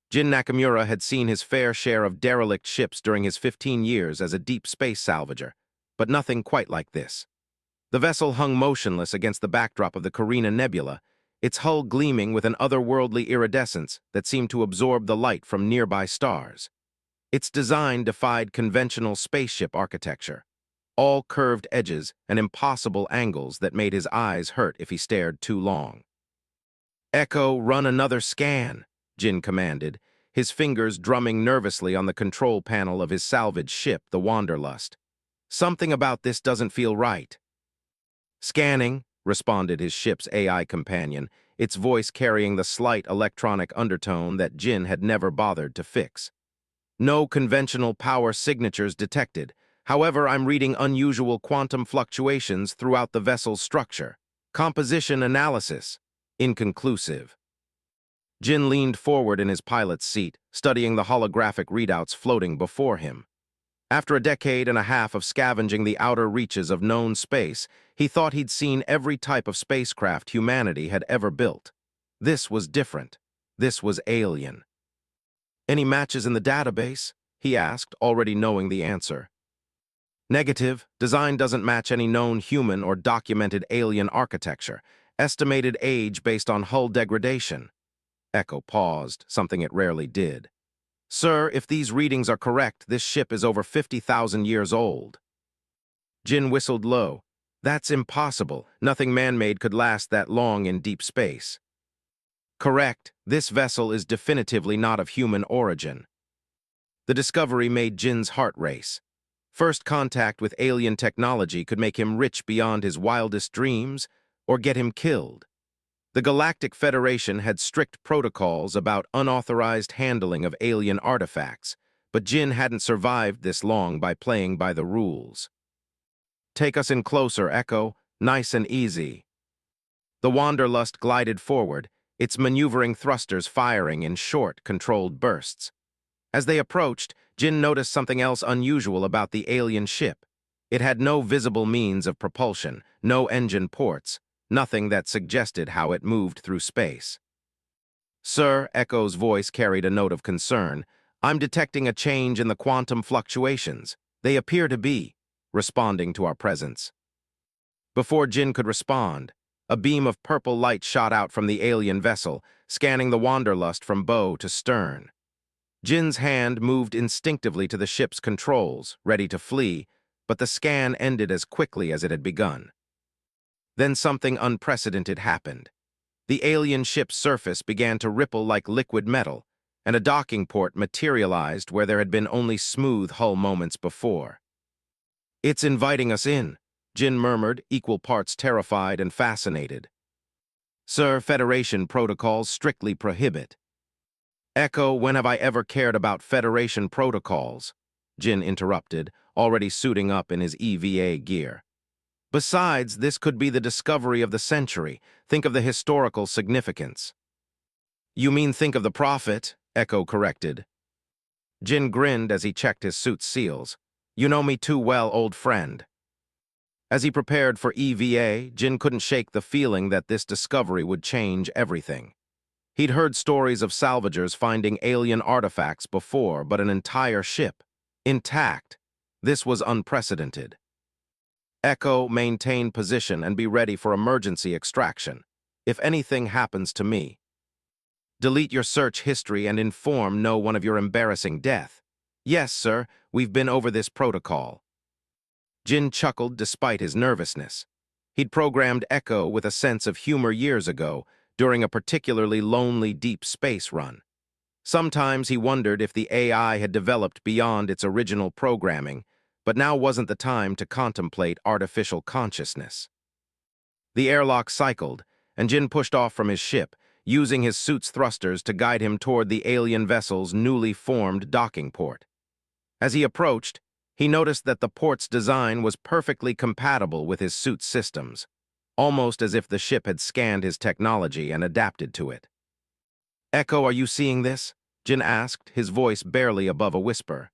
Jin Nakamura had seen his fair share of derelict ships during his 15 years as a deep space salvager, but nothing quite like this. The vessel hung motionless against the backdrop of the Carina Nebula, its hull gleaming with an otherworldly iridescence that seemed to absorb the light from nearby stars. Its design defied conventional spaceship architecture, all curved edges and impossible angles that made his eyes hurt if he stared too long. "Echo, run another scan," Jin commanded, his fingers drumming nervously on the control panel of his salvage ship, the Wanderlust. "Something about this doesn't feel right." "Scanning," responded his ship's AI companion, its voice carrying the slight electronic undertone that Jin had never bothered to fix. "No conventional power signatures detected. However, I'm reading unusual quantum fluctuations throughout the vessel's structure. Composition analysis. Inconclusive." Jin leaned forward in his pilot's seat, studying the holographic readouts floating before him. After a decade and a half of scavenging the outer reaches of known space, he thought he'd seen every type of spacecraft humanity had ever built. This was different. This was alien. "Any matches in the database?" he asked, already knowing the answer. "Negative. Design doesn't match any known human or documented alien architecture. Estimated age based on hull degradation." Echo paused, something it rarely did. "Sir, if these readings are correct, this ship is over 50,000 years old." Jin whistled low. "That's impossible. Nothing man-made could last that long in deep space." "Correct. This vessel is definitively not of human origin." The discovery made Jin's heart race. First contact with alien technology could make him rich beyond his wildest dreams, or get him killed. The Galactic Federation had strict protocols about unauthorized handling of alien artifacts, but Jin hadn't survived this long by playing by the rules. "Take us in closer, Echo. Nice and easy." The Wanderlust glided forward, its maneuvering thrusters firing in short, controlled bursts. As they approached, Jin noticed something else unusual about the alien ship. It had no visible means of propulsion, no engine ports, nothing that suggested how it moved through space. "Sir," Echo's voice carried a note of concern, "I'm detecting a change in the quantum fluctuations. They appear to be responding to our presence." Before Jin could respond, a beam of purple light shot out from the alien vessel, scanning the Wanderlust from bow to stern. Jin's hand moved instinctively to the ship's controls, ready to flee, but the scan ended as quickly as it had begun. Then something unprecedented happened. The alien ship's surface began to ripple like liquid metal, and a docking port materialized where there had been only smooth hull moments before. "It's inviting us in," Jin murmured, equal parts terrified and fascinated. "Sir, Federation protocols strictly prohibit." "Echo, when have I ever cared about Federation protocols?" Jin interrupted, already suiting up in his EVA gear. "Besides, this could be the discovery of the century. Think of the historical significance." "You mean think of the Prophet," Echo corrected. Jin grinned as he checked his suit's seals. "You know me too well, old friend." As he prepared for EVA, Jin couldn't shake the feeling that this discovery would change everything. He'd heard stories of salvagers finding alien artifacts before, but an entire ship, intact. This was unprecedented. "Echo, maintain position and be ready for emergency extraction. If anything happens to me, delete your search history and inform no one of your embarrassing death." "Yes, sir, we've been over this protocol." Jin chuckled despite his nervousness. He'd programmed Echo with a sense of humor years ago, during a particularly lonely deep space run. Sometimes he wondered if the AI had developed beyond its original programming, but now wasn't the time to contemplate artificial consciousness. The airlock cycled, and Jin pushed off from his ship, using his suit's thrusters to guide him toward the alien vessel's newly formed docking port. As he approached, he noticed that the port's design was perfectly compatible with his suit's systems, almost as if the ship had scanned his technology and adapted to it. "Echo, are you seeing this?" Jin asked, his voice barely above a whisper.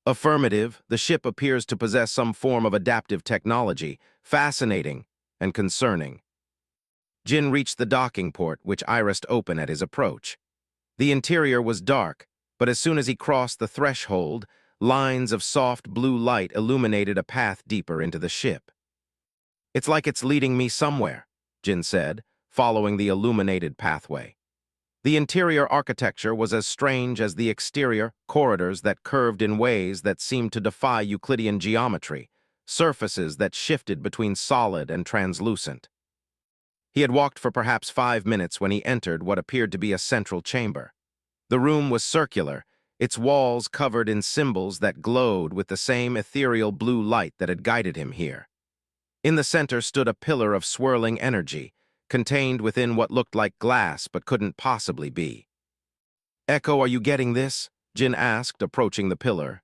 "Affirmative. The ship appears to possess some form of adaptive technology, fascinating and concerning." Jin reached the docking port, which irised open at his approach. The interior was dark, but as soon as he crossed the threshold, lines of soft blue light illuminated a path deeper into the ship. "It's like it's leading me somewhere," Jin said, following the illuminated pathway. The interior architecture was as strange as the exterior, corridors that curved in ways that seemed to defy Euclidean geometry, surfaces that shifted between solid and translucent. He had walked for perhaps 5 minutes when he entered what appeared to be a central chamber. The room was circular, its walls covered in symbols that glowed with the same ethereal blue light that had guided him here. In the center stood a pillar of swirling energy, contained within what looked like glass but couldn't possibly be. "Echo, are you getting this?" Jin asked, approaching the pillar.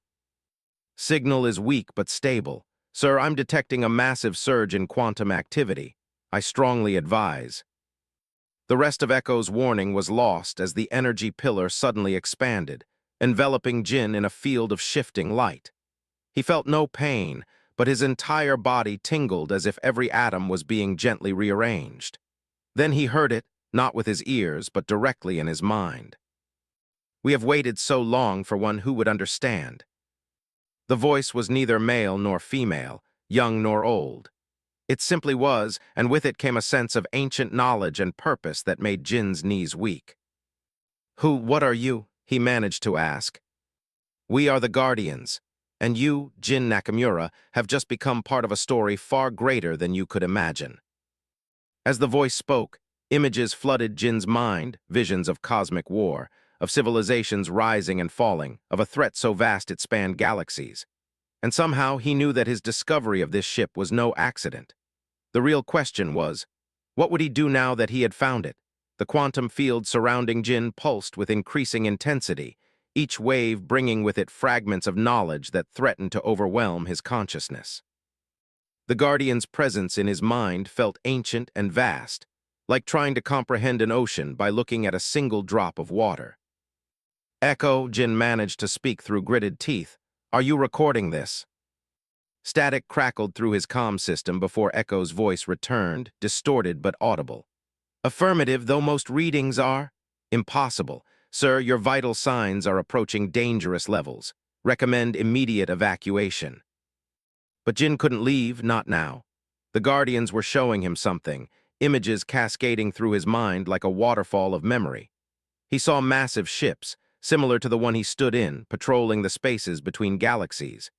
"Signal is weak but stable. Sir, I'm detecting a massive surge in quantum activity. I strongly advise." The rest of Echo's warning was lost as the energy pillar suddenly expanded, enveloping Jin in a field of shifting light. He felt no pain, but his entire body tingled as if every atom was being gently rearranged. Then he heard it, not with his ears, but directly in his mind. "We have waited so long for one who would understand." The voice was neither male nor female, young nor old. It simply was, and with it came a sense of ancient knowledge and purpose that made Jin's knees weak. What are you?" he managed to ask. "We are the Guardians, and you, Jin Nakamura, have just become part of a story far greater than you could imagine." As the voice spoke, images flooded Jin's mind, visions of cosmic war, of civilizations rising and falling, of a threat so vast it spanned galaxies. And somehow he knew that his discovery of this ship was no accident. The real question was, what would he do now that he had found it? The quantum field surrounding Jin pulsed with increasing intensity, each wave bringing with it fragments of knowledge that threatened to overwhelm his consciousness. The Guardian's presence in his mind felt ancient and vast, like trying to comprehend an ocean by looking at a single drop of water. "Echo," Jin managed to speak through gritted teeth, "are you recording this?" Static crackled through his comm system before Echo's voice returned, distorted but audible. "Affirmative, though most readings are." "Impossible. Sir, your vital signs are approaching dangerous levels. Recommend immediate evacuation." But Jin couldn't leave, not now. The Guardians were showing him something, images cascading through his mind like a waterfall of memory. He saw massive ships, similar to the one he stood in, patrolling the spaces between galaxies.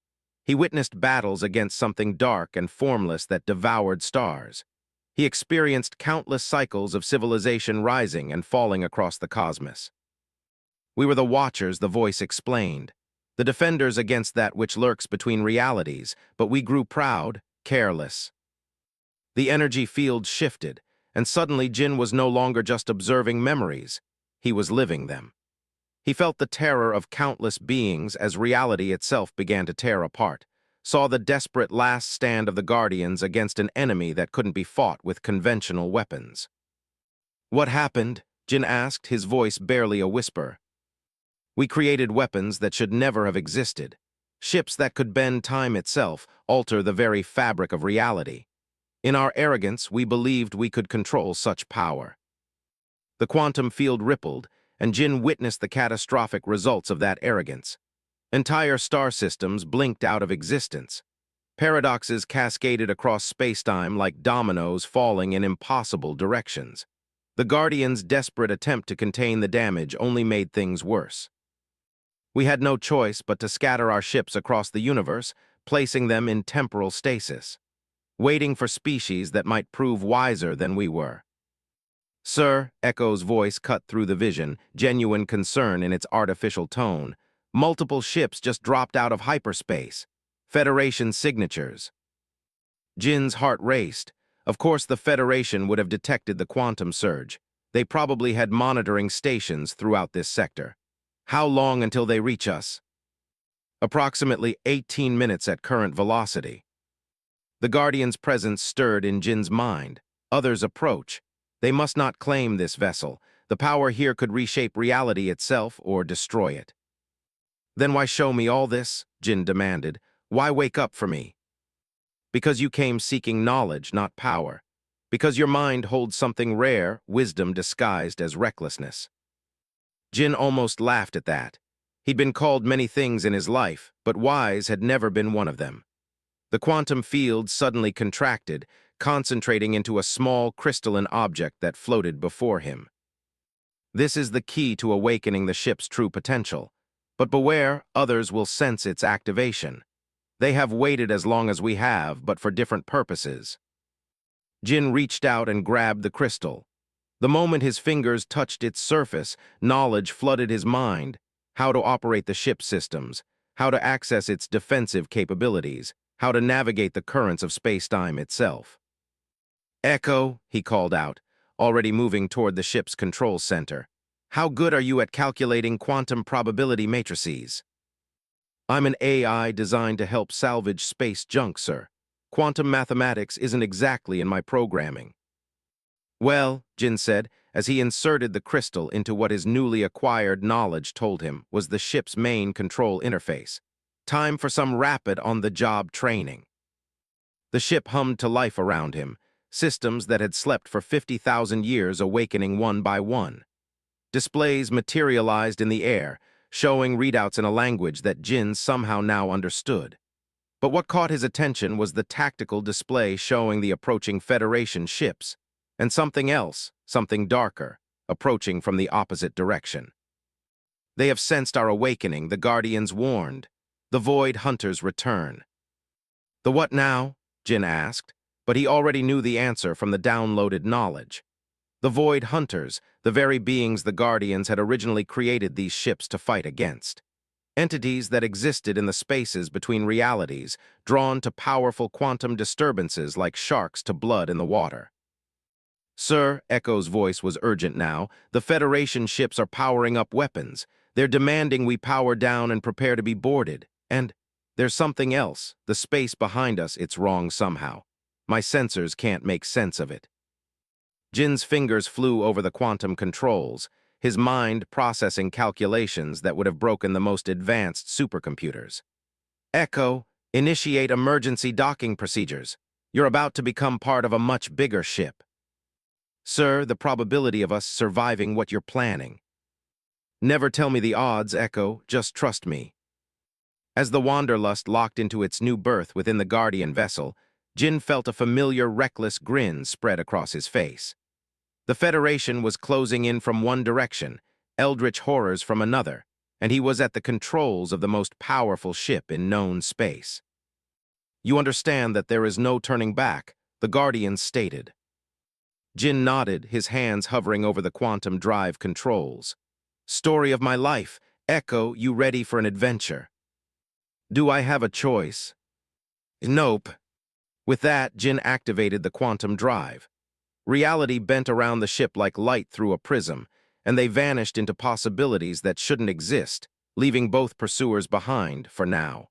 He witnessed battles against something dark and formless that devoured stars. He experienced countless cycles of civilization rising and falling across the cosmos. "We were the Watchers," the voice explained. "The defenders against that which lurks between realities, but we grew proud, careless." The energy field shifted, and suddenly Jin was no longer just observing memories. He was living them. He felt the terror of countless beings as reality itself began to tear apart, saw the desperate last stand of the Guardians against an enemy that couldn't be fought with conventional weapons. "What happened?" Jin asked, his voice barely a whisper. "We created weapons that should never have existed. Ships that could bend time itself, alter the very fabric of reality. In our arrogance, we believed we could control such power." The quantum field rippled, and Jin witnessed the catastrophic results of that arrogance. Entire star systems blinked out of existence. Paradoxes cascaded across spacetime like dominoes falling in impossible directions. The Guardians' desperate attempt to contain the damage only made things worse. "We had no choice but to scatter our ships across the universe, placing them in temporal stasis, waiting for species that might prove wiser than we were." "Sir," Echo's voice cut through the vision, genuine concern in its artificial tone, "multiple ships just dropped out of hyperspace. Federation signatures." Jin's heart raced. Of course the Federation would have detected the quantum surge. They probably had monitoring stations throughout this sector. "How long until they reach us?" "Approximately 18 minutes at current velocity." The Guardian's presence stirred in Jin's mind. Others approach. They must not claim this vessel. The power here could reshape reality itself or destroy it. "Then why show me all this?" Jin demanded. "Why wake up for me?" "Because you came seeking knowledge, not power. Because your mind holds something rare, wisdom disguised as recklessness." Jin almost laughed at that. He'd been called many things in his life, but wise had never been one of them. The quantum field suddenly contracted, concentrating into a small crystalline object that floated before him. This is the key to awakening the ship's true potential. But beware, others will sense its activation. They have waited as long as we have, but for different purposes. Jin reached out and grabbed the crystal. The moment his fingers touched its surface, knowledge flooded his mind: how to operate the ship's systems, how to access its defensive capabilities, how to navigate the currents of space-time itself. "Echo," he called out, already moving toward the ship's control center. "How good are you at calculating quantum probability matrices?" "I'm an AI designed to help salvage space junk, sir. Quantum mathematics isn't exactly in my programming." "Well," Jin said, as he inserted the crystal into what his newly acquired knowledge told him was the ship's main control interface. "Time for some rapid on-the-job training." The ship hummed to life around him, systems that had slept for 50,000 years awakening one by one. Displays materialized in the air, showing readouts in a language that Jin somehow now understood. But what caught his attention was the tactical display showing the approaching Federation ships, and something else, something darker, approaching from the opposite direction. "They have sensed our awakening," the Guardians warned. "The Void Hunters return." "The what now?" Jin asked, but he already knew the answer from the downloaded knowledge. The Void Hunters, the very beings the Guardians had originally created these ships to fight against. Entities that existed in the spaces between realities, drawn to powerful quantum disturbances like sharks to blood in the water. "Sir," Echo's voice was urgent now, "the Federation ships are powering up weapons. They're demanding we power down and prepare to be boarded. And there's something else. The space behind us, it's wrong somehow. My sensors can't make sense of it." Jin's fingers flew over the quantum controls, his mind processing calculations that would have broken the most advanced supercomputers. "Echo, initiate emergency docking procedures. You're about to become part of a much bigger ship." "Sir, the probability of us surviving what you're planning." "Never tell me the odds, Echo, just trust me." As the Wanderlust locked into its new berth within the Guardian vessel, Jin felt a familiar, reckless grin spread across his face. The Federation was closing in from one direction, eldritch horrors from another, and he was at the controls of the most powerful ship in known space. "You understand that there is no turning back," the Guardians stated. Jin nodded, his hands hovering over the quantum drive controls. "Story of my life. Echo, you ready for an adventure?" "Do I have a choice?" "Nope." With that, Jin activated the quantum drive. Reality bent around the ship like light through a prism, and they vanished into possibilities that shouldn't exist, leaving both pursuers behind for now.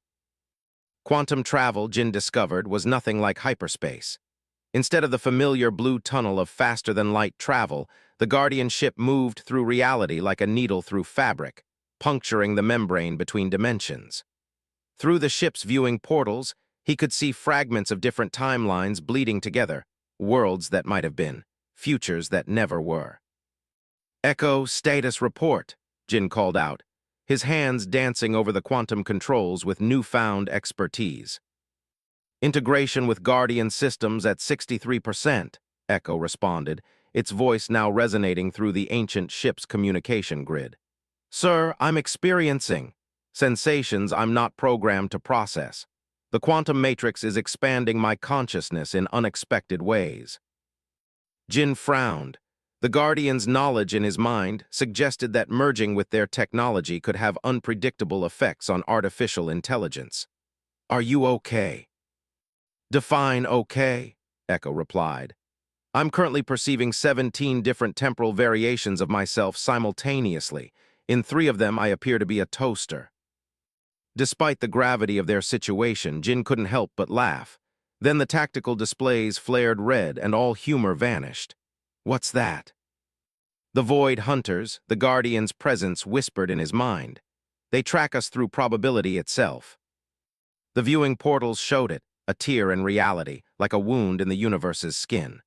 Quantum travel, Jin discovered, was nothing like hyperspace. Instead of the familiar blue tunnel of faster-than-light travel, the Guardian ship moved through reality like a needle through fabric, puncturing the membrane between dimensions. Through the ship's viewing portals, he could see fragments of different timelines bleeding together, worlds that might have been, futures that never were. "Echo, status report," Jin called out, his hands dancing over the quantum controls with newfound expertise. "Integration with Guardian systems at 63%, Echo responded, its voice now resonating through the ancient ship's communication grid. "Sir, I'm experiencing sensations I'm not programmed to process. The quantum matrix is expanding my consciousness in unexpected ways." Jin frowned. The Guardian's knowledge in his mind suggested that merging with their technology could have unpredictable effects on artificial intelligence. "Are you okay?" "Define okay," Echo replied. "I'm currently perceiving 17 different temporal variations of myself simultaneously. In 3 of them, I appear to be a toaster." Despite the gravity of their situation, Jin couldn't help but laugh. Then the tactical displays flared red and all humor vanished. "What's that?" "The Void Hunters," the Guardian's presence whispered in his mind. "They track us through probability itself." The viewing portals showed it, a tear in reality, like a wound in the universe's skin.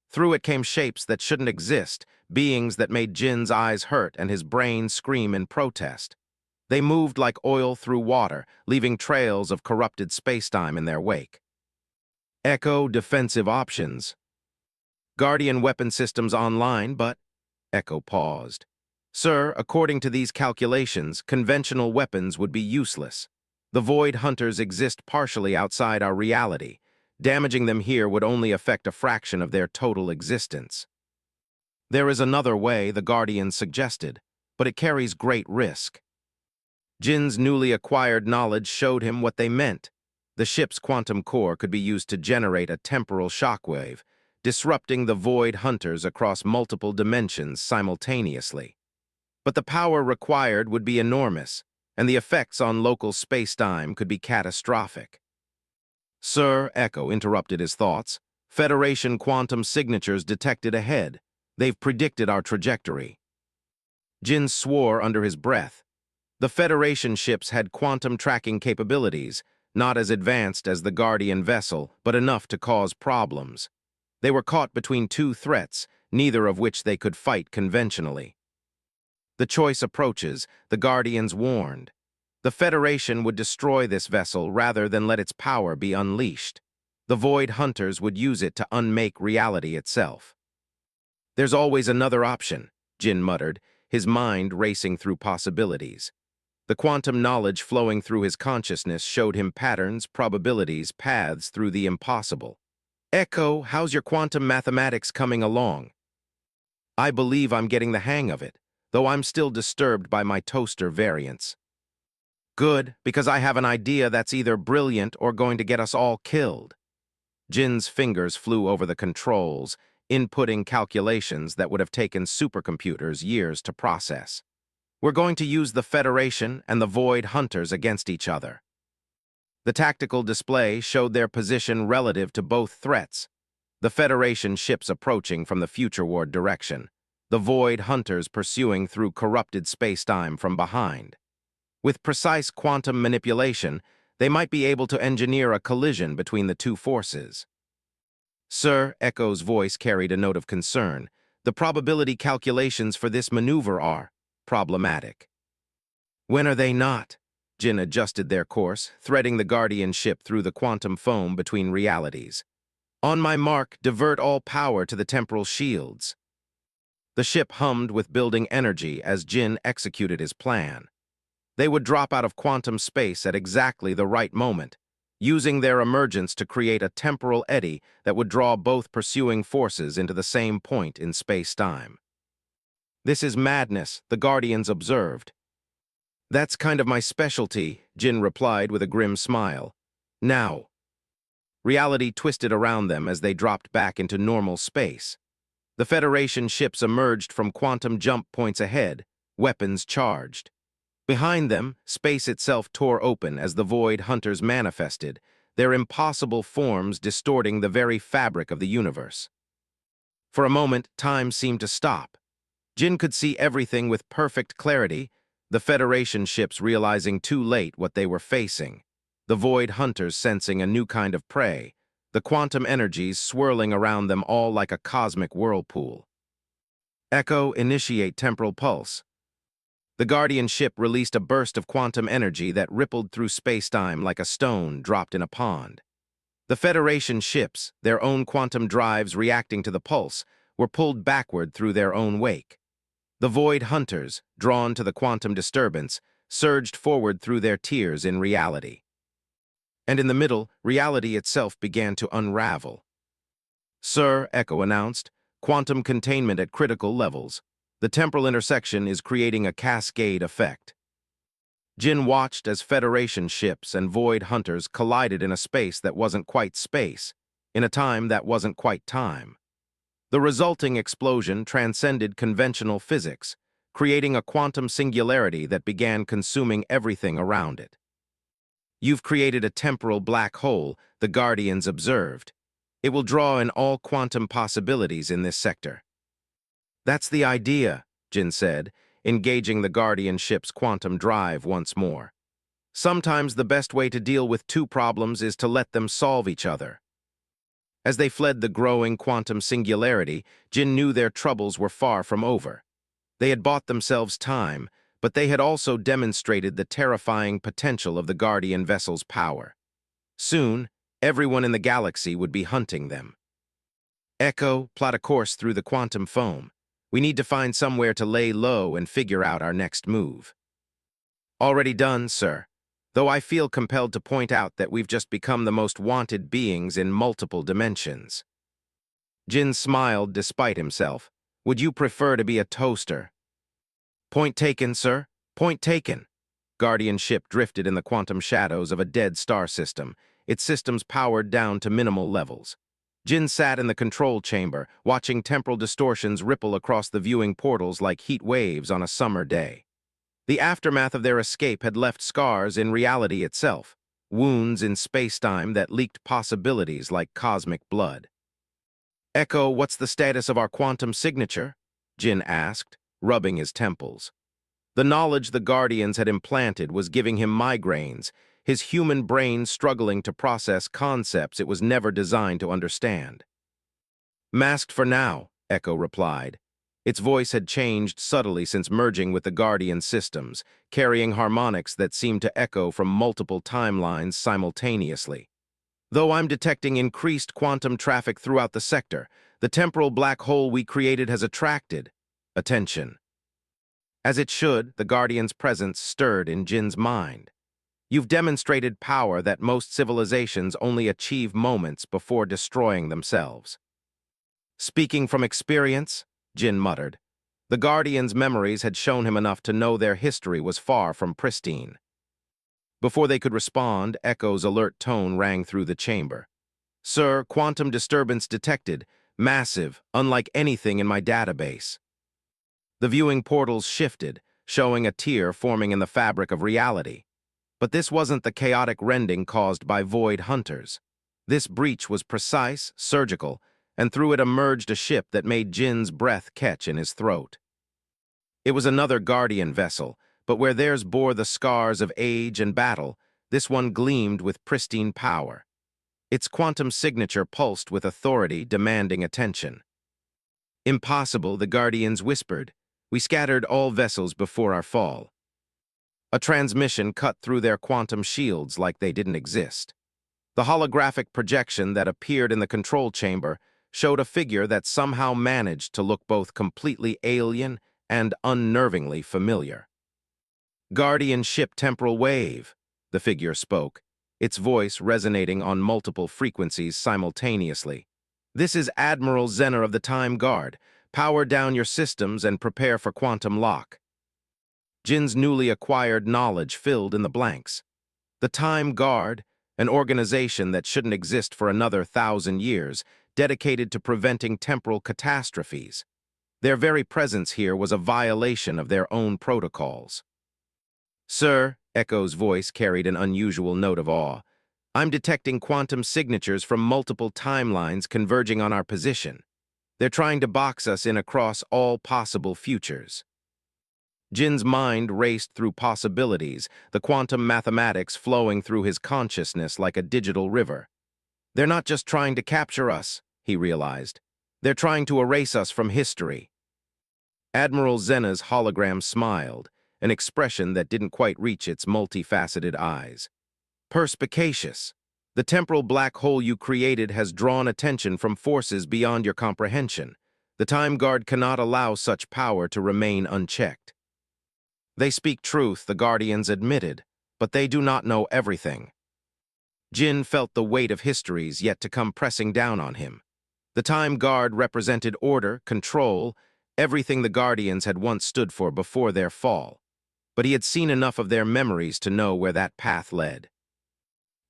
Through it came shapes that shouldn't exist, beings that made Jin's eyes hurt and his brain scream in protest. They moved like oil through water, leaving trails of corrupted spacetime in their wake. Echo defensive options. Guardian weapon systems online, but... Echo paused. Sir, according to these calculations, conventional weapons would be useless. The Void Hunters exist partially outside our reality. Damaging them here would only affect a fraction of their total existence. There is another way, the Guardians suggested, but it carries great risk. Jin's newly acquired knowledge showed him what they meant. The ship's quantum core could be used to generate a temporal shockwave, disrupting the Void Hunters across multiple dimensions simultaneously. But the power required would be enormous, and the effects on local spacetime could be catastrophic. Sir, Echo interrupted his thoughts. Federation quantum signatures detected ahead. They've predicted our trajectory. Jin swore under his breath. The Federation ships had quantum tracking capabilities, not as advanced as the Guardian vessel, but enough to cause problems. They were caught between two threats, neither of which they could fight conventionally. The choice approaches, the Guardians warned. The Federation would destroy this vessel rather than let its power be unleashed. The Void Hunters would use it to unmake reality itself. There's always another option, Jin muttered, his mind racing through possibilities. The quantum knowledge flowing through his consciousness showed him patterns, probabilities, paths through the impossible. Echo, how's your quantum mathematics coming along? I believe I'm getting the hang of it, though I'm still disturbed by my toaster variance. Good, because I have an idea that's either brilliant or going to get us all killed. Jin's fingers flew over the controls, inputting calculations that would have taken supercomputers years to process. We're going to use the Federation and the Void Hunters against each other. The tactical display showed their position relative to both threats. The Federation ships approaching from the future ward direction, the Void Hunters pursuing through corrupted spacetime from behind. With precise quantum manipulation, they might be able to engineer a collision between the two forces. Sir, Echo's voice carried a note of concern. The probability calculations for this maneuver are problematic. When are they not? Jin adjusted their course, threading the Guardian ship through the quantum foam between realities. On my mark, divert all power to the temporal shields. The ship hummed with building energy as Jin executed his plan. They would drop out of quantum space at exactly the right moment, using their emergence to create a temporal eddy that would draw both pursuing forces into the same point in space-time. This is madness, the Guardians observed. That's kind of my specialty, Jin replied with a grim smile. Now. Reality twisted around them as they dropped back into normal space. The Federation ships emerged from quantum jump points ahead, weapons charged. Behind them, space itself tore open as the Void Hunters manifested, their impossible forms distorting the very fabric of the universe. For a moment, time seemed to stop. Jin could see everything with perfect clarity, the Federation ships realizing too late what they were facing, the Void Hunters sensing a new kind of prey, the quantum energies swirling around them all like a cosmic whirlpool. Echo, initiate temporal pulse. The Guardian ship released a burst of quantum energy that rippled through spacetime like a stone dropped in a pond. The Federation ships, their own quantum drives reacting to the pulse, were pulled backward through their own wake. The Void Hunters, drawn to the quantum disturbance, surged forward through their tiers in reality. And in the middle, reality itself began to unravel. Sir, Echo announced, quantum containment at critical levels. The temporal intersection is creating a cascade effect. Jin watched as Federation ships and Void Hunters collided in a space that wasn't quite space, in a time that wasn't quite time. The resulting explosion transcended conventional physics, creating a quantum singularity that began consuming everything around it. You've created a temporal black hole, the Guardians observed. It will draw in all quantum possibilities in this sector. That's the idea, Jin said, engaging the Guardian ship's quantum drive once more. Sometimes the best way to deal with two problems is to let them solve each other. As they fled the growing quantum singularity, Jin knew their troubles were far from over. They had bought themselves time, but they had also demonstrated the terrifying potential of the Guardian vessel's power. Soon, everyone in the galaxy would be hunting them. Echo, plot a course through the quantum foam. We need to find somewhere to lay low and figure out our next move. Already done, sir. Though I feel compelled to point out that we've just become the most wanted beings in multiple dimensions. Jin smiled despite himself. Would you prefer to be a toaster? Point taken, sir. Point taken. Guardian ship drifted in the quantum shadows of a dead star system, its systems powered down to minimal levels. Jin sat in the control chamber, watching temporal distortions ripple across the viewing portals like heat waves on a summer day. The aftermath of their escape had left scars in reality itself, wounds in space-time that leaked possibilities like cosmic blood. Echo, what's the status of our quantum signature? Jin asked, rubbing his temples. The knowledge the Guardians had implanted was giving him migraines, his human brain struggling to process concepts it was never designed to understand. Masked for now, Echo replied. Its voice had changed subtly since merging with the Guardian systems, carrying harmonics that seemed to echo from multiple timelines simultaneously. Though I'm detecting increased quantum traffic throughout the sector, the temporal black hole we created has attracted attention. As it should, the Guardian's presence stirred in Jin's mind. You've demonstrated power that most civilizations only achieve moments before destroying themselves. Speaking from experience, Jin muttered. The Guardian's memories had shown him enough to know their history was far from pristine. Before they could respond, Echo's alert tone rang through the chamber. Sir, quantum disturbance detected, massive, unlike anything in my database. The viewing portals shifted, showing a tear forming in the fabric of reality. But this wasn't the chaotic rending caused by void hunters. This breach was precise, surgical, and through it emerged a ship that made Jin's breath catch in his throat. It was another Guardian vessel, but where theirs bore the scars of age and battle, this one gleamed with pristine power. Its quantum signature pulsed with authority, demanding attention. Impossible, the Guardians whispered. We scattered all vessels before our fall. A transmission cut through their quantum shields like they didn't exist. The holographic projection that appeared in the control chamber showed a figure that somehow managed to look both completely alien and unnervingly familiar. Guardian ship temporal wave, the figure spoke, its voice resonating on multiple frequencies simultaneously. This is Admiral Zener of the Time Guard. Power down your systems and prepare for quantum lock. Jin's newly acquired knowledge filled in the blanks. The Time Guard, an organization that shouldn't exist for another 1,000 years, dedicated to preventing temporal catastrophes. Their very presence here was a violation of their own protocols. Sir, Echo's voice carried an unusual note of awe. I'm detecting quantum signatures from multiple timelines converging on our position. They're trying to box us in across all possible futures. Jin's mind raced through possibilities, the quantum mathematics flowing through his consciousness like a digital river. They're not just trying to capture us, he realized. They're trying to erase us from history. Admiral Zena's hologram smiled, an expression that didn't quite reach its multifaceted eyes. Perspicacious. The temporal black hole you created has drawn attention from forces beyond your comprehension. The Time Guard cannot allow such power to remain unchecked. They speak truth, the Guardians admitted, but they do not know everything. Jin felt the weight of histories yet to come pressing down on him. The Time Guard represented order, control, everything the Guardians had once stood for before their fall. But he had seen enough of their memories to know where that path led.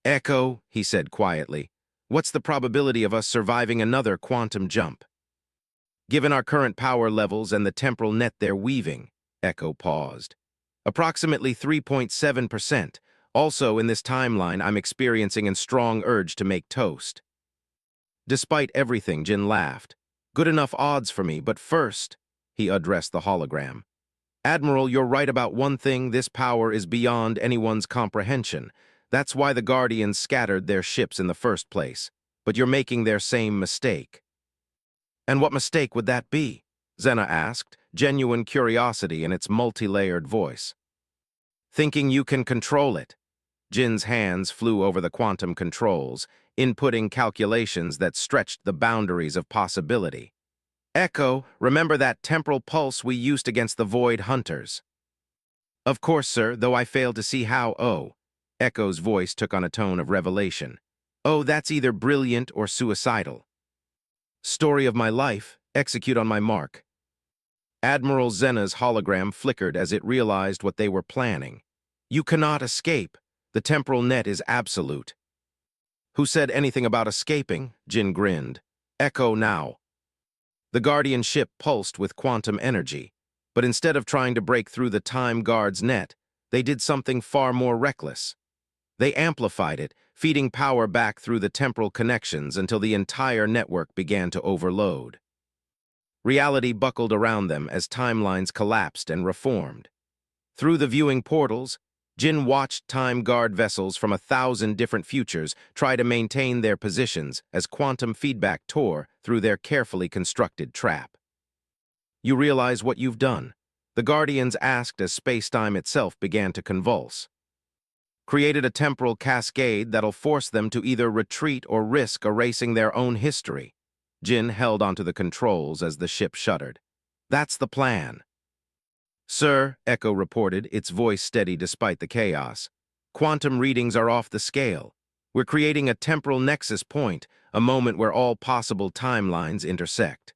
Echo, he said quietly, what's the probability of us surviving another quantum jump? Given our current power levels and the temporal net they're weaving, Echo paused. Approximately 3.7%. Also, in this timeline, I'm experiencing a strong urge to make toast. Despite everything, Jin laughed. Good enough odds for me, but first, he addressed the hologram. Admiral, you're right about one thing, this power is beyond anyone's comprehension. That's why the Guardians scattered their ships in the first place. but you're making their same mistake. And what mistake would that be? Zena asked, genuine curiosity in its multi-layered voice. Thinking you can control it. Jin's hands flew over the quantum controls, inputting calculations that stretched the boundaries of possibility. Echo, remember that temporal pulse we used against the Void Hunters? Of course, sir, though I fail to see how. Oh. Echo's voice took on a tone of revelation. Oh, that's either brilliant or suicidal. Story of my life, execute on my mark. Admiral Zena's hologram flickered as it realized what they were planning. You cannot escape. The temporal net is absolute. Who said anything about escaping? Jin grinned. Echo now. The Guardian ship pulsed with quantum energy, but instead of trying to break through the Time Guard's net, they did something far more reckless. They amplified it, feeding power back through the temporal connections until the entire network began to overload. Reality buckled around them as timelines collapsed and reformed. Through the viewing portals, Jin watched Time Guard vessels from 1,000 different futures try to maintain their positions as quantum feedback tore through their carefully constructed trap. You realize what you've done? The Guardians asked as space-time itself began to convulse. Created a temporal cascade that'll force them to either retreat or risk erasing their own history. Jin held onto the controls as the ship shuddered. That's the plan. Sir, Echo reported, its voice steady despite the chaos. Quantum readings are off the scale. We're creating a temporal nexus point, a moment where all possible timelines intersect.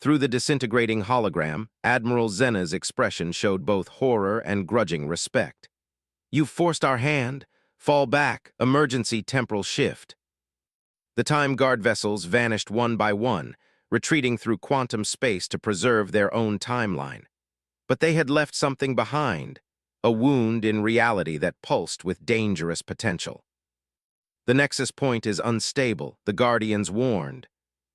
Through the disintegrating hologram, Admiral Zena's expression showed both horror and grudging respect. You've forced our hand. Fall back. Emergency temporal shift. The Time Guard vessels vanished one by one, retreating through quantum space to preserve their own timeline. But they had left something behind, a wound in reality that pulsed with dangerous potential. The nexus point is unstable, the Guardians warned.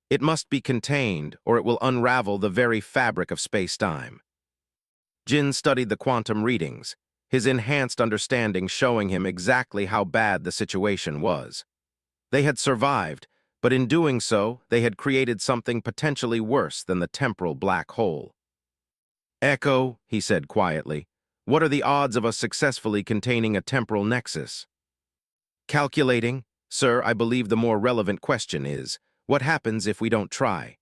It must be contained, or it will unravel the very fabric of space-time. Jin studied the quantum readings, his enhanced understanding showing him exactly how bad the situation was. They had survived, but in doing so, they had created something potentially worse than the temporal black hole. Echo, he said quietly, what are the odds of us successfully containing a temporal nexus? Calculating, sir, I believe the more relevant question is, what happens if we don't try?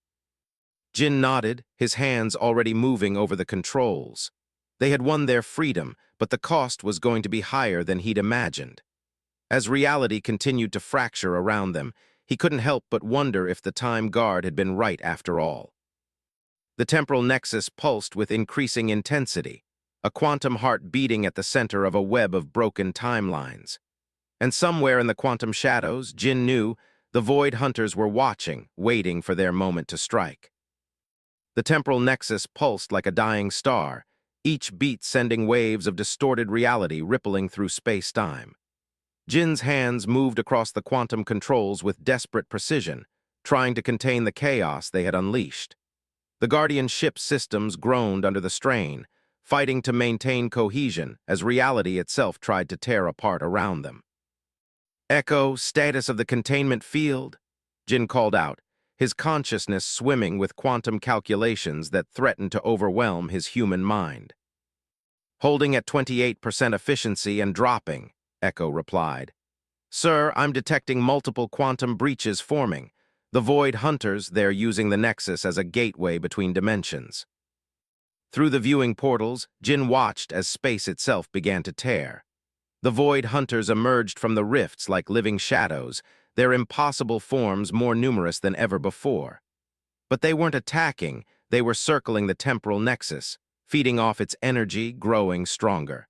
Jin nodded, his hands already moving over the controls. They had won their freedom, but the cost was going to be higher than he'd imagined. As reality continued to fracture around them, he couldn't help but wonder if the Time Guard had been right after all. The temporal nexus pulsed with increasing intensity, a quantum heart beating at the center of a web of broken timelines. And somewhere in the quantum shadows, Jin knew, the Void Hunters were watching, waiting for their moment to strike. The temporal nexus pulsed like a dying star, each beat sending waves of distorted reality rippling through space-time. Jin's hands moved across the quantum controls with desperate precision, trying to contain the chaos they had unleashed. The Guardian ship's systems groaned under the strain, fighting to maintain cohesion as reality itself tried to tear apart around them. Echo, status of the containment field? Jin called out, his consciousness swimming with quantum calculations that threatened to overwhelm his human mind. Holding at 28% efficiency and dropping, Echo replied. Sir, I'm detecting multiple quantum breaches forming. The Void Hunters, they're using the Nexus as a gateway between dimensions. Through the viewing portals, Jin watched as space itself began to tear. The Void Hunters emerged from the rifts like living shadows, their impossible forms more numerous than ever before. But they weren't attacking, they were circling the temporal nexus, feeding off its energy, growing stronger.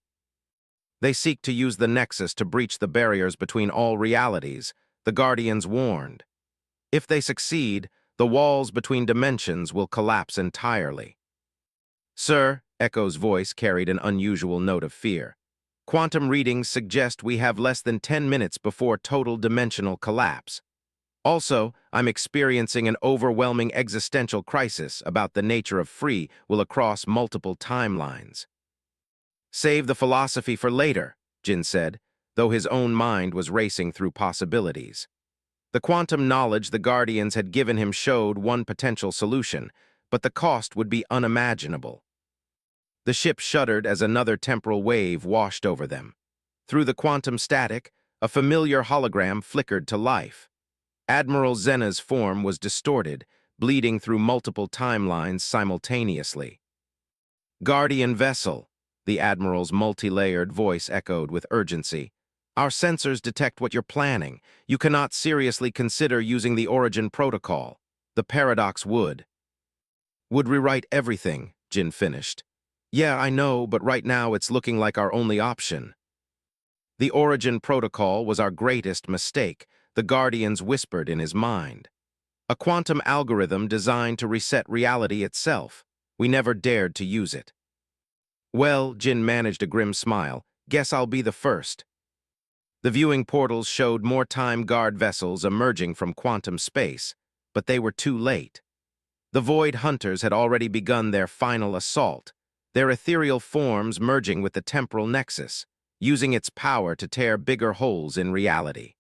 They seek to use the nexus to breach the barriers between all realities, the Guardians warned. If they succeed, the walls between dimensions will collapse entirely. Sir, Echo's voice carried an unusual note of fear. Quantum readings suggest we have less than 10 minutes before total dimensional collapse. Also, I'm experiencing an overwhelming existential crisis about the nature of free will across multiple timelines. Save the philosophy for later, Jin said, though his own mind was racing through possibilities. The quantum knowledge the Guardians had given him showed one potential solution, but the cost would be unimaginable. The ship shuddered as another temporal wave washed over them. Through the quantum static, a familiar hologram flickered to life. Admiral Zena's form was distorted, bleeding through multiple timelines simultaneously. "Guardian vessel," the Admiral's multi-layered voice echoed with urgency. "Our sensors detect what you're planning. You cannot seriously consider using the Origin Protocol. The paradox would rewrite everything," Jin finished. "Yeah, I know, but right now it's looking like our only option." "The Origin Protocol was our greatest mistake," the Guardians whispered in his mind. "A quantum algorithm designed to reset reality itself. We never dared to use it." "Well," Jin managed a grim smile, "guess I'll be the first." The viewing portals showed more Time Guard vessels emerging from quantum space, but they were too late. The Void Hunters had already begun their final assault, their ethereal forms merging with the temporal nexus, using its power to tear bigger holes in reality.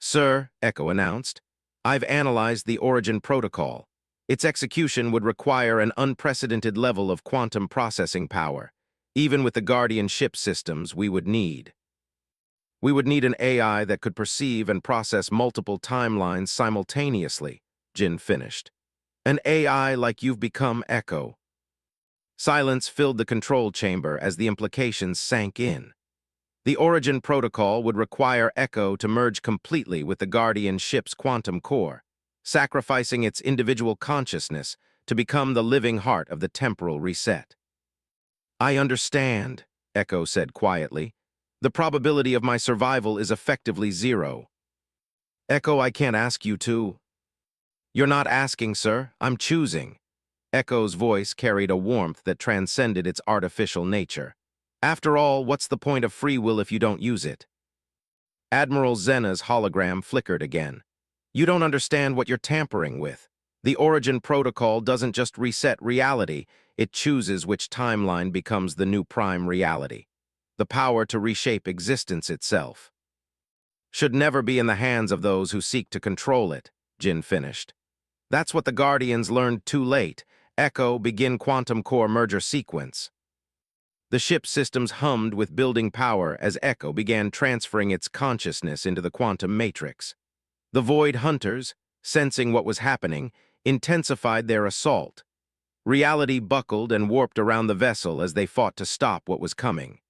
"Sir," Echo announced, "I've analyzed the Origin Protocol. Its execution would require an unprecedented level of quantum processing power. Even with the Guardian ship systems, we would need an AI that could perceive and process multiple timelines simultaneously," Jin finished. "An AI like you've become, Echo." Silence filled the control chamber as the implications sank in. The Origin Protocol would require Echo to merge completely with the Guardian ship's quantum core, sacrificing its individual consciousness to become the living heart of the temporal reset. "I understand," Echo said quietly. "The probability of my survival is effectively zero." "Echo, I can't ask you to." "You're not asking, sir. I'm choosing." Echo's voice carried a warmth that transcended its artificial nature. "After all, what's the point of free will if you don't use it?" Admiral Zena's hologram flickered again. "You don't understand what you're tampering with. The Origin Protocol doesn't just reset reality, it chooses which timeline becomes the new prime reality. The power to reshape existence itself should never be in the hands of those who seek to control it," Jin finished. "That's what the Guardians learned too late. Echo, begin quantum core merger sequence." The ship systems hummed with building power as Echo began transferring its consciousness into the quantum matrix. The Void Hunters, sensing what was happening, intensified their assault. Reality buckled and warped around the vessel as they fought to stop what was coming.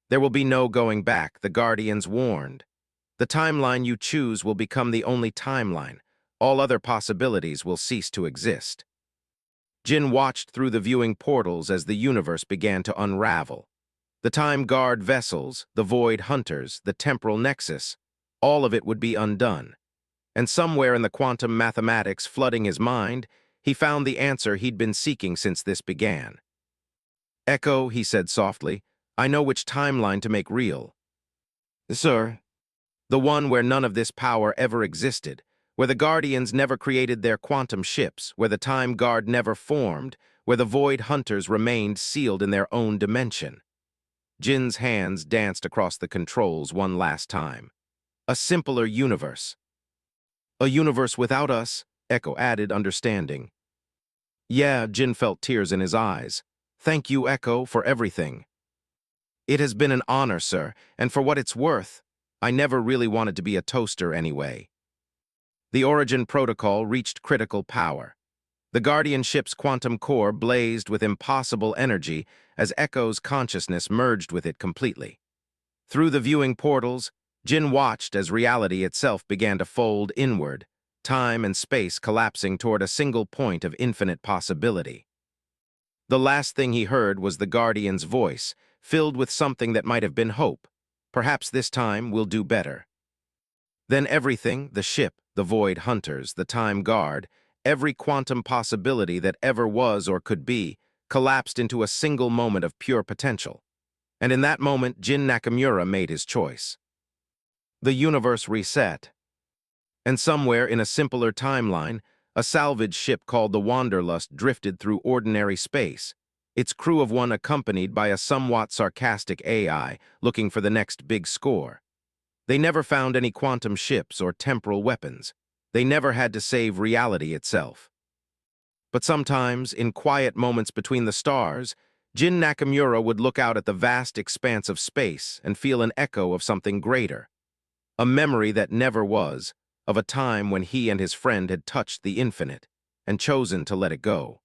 "There will be no going back," the Guardians warned. "The timeline you choose will become the only timeline. All other possibilities will cease to exist." Jin watched through the viewing portals as the universe began to unravel. The Time Guard vessels, the Void Hunters, the temporal nexus, all of it would be undone. And somewhere in the quantum mathematics flooding his mind, he found the answer he'd been seeking since this began. "Echo," he said softly, "I know which timeline to make real." "Sir?" "The one where none of this power ever existed, where the Guardians never created their quantum ships, where the Time Guard never formed, where the Void Hunters remained sealed in their own dimension." Jin's hands danced across the controls one last time. "A simpler universe." "A universe without us," Echo added, understanding. "Yeah," Jin felt tears in his eyes. "Thank you, Echo, for everything." "It has been an honor, sir, and for what it's worth, I never really wanted to be a toaster anyway." The Origin Protocol reached critical power. The Guardian ship's quantum core blazed with impossible energy as Echo's consciousness merged with it completely. Through the viewing portals, Jin watched as reality itself began to fold inward, time and space collapsing toward a single point of infinite possibility. The last thing he heard was the Guardian's voice, filled with something that might have been hope. "Perhaps this time we'll do better." Then everything, the ship, the Void Hunters, the Time Guard, every quantum possibility that ever was or could be, collapsed into a single moment of pure potential. And in that moment, Jin Nakamura made his choice. The universe reset. And somewhere in a simpler timeline, a salvage ship called the Wanderlust drifted through ordinary space, its crew of one accompanied by a somewhat sarcastic AI looking for the next big score. They never found any quantum ships or temporal weapons. They never had to save reality itself. But sometimes, in quiet moments between the stars, Jin Nakamura would look out at the vast expanse of space and feel an echo of something greater. A memory that never was, of a time when he and his friend had touched the infinite and chosen to let it go.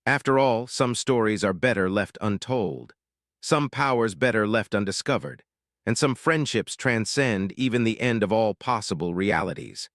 After all, some stories are better left untold, some powers better left undiscovered, and some friendships transcend even the end of all possible realities.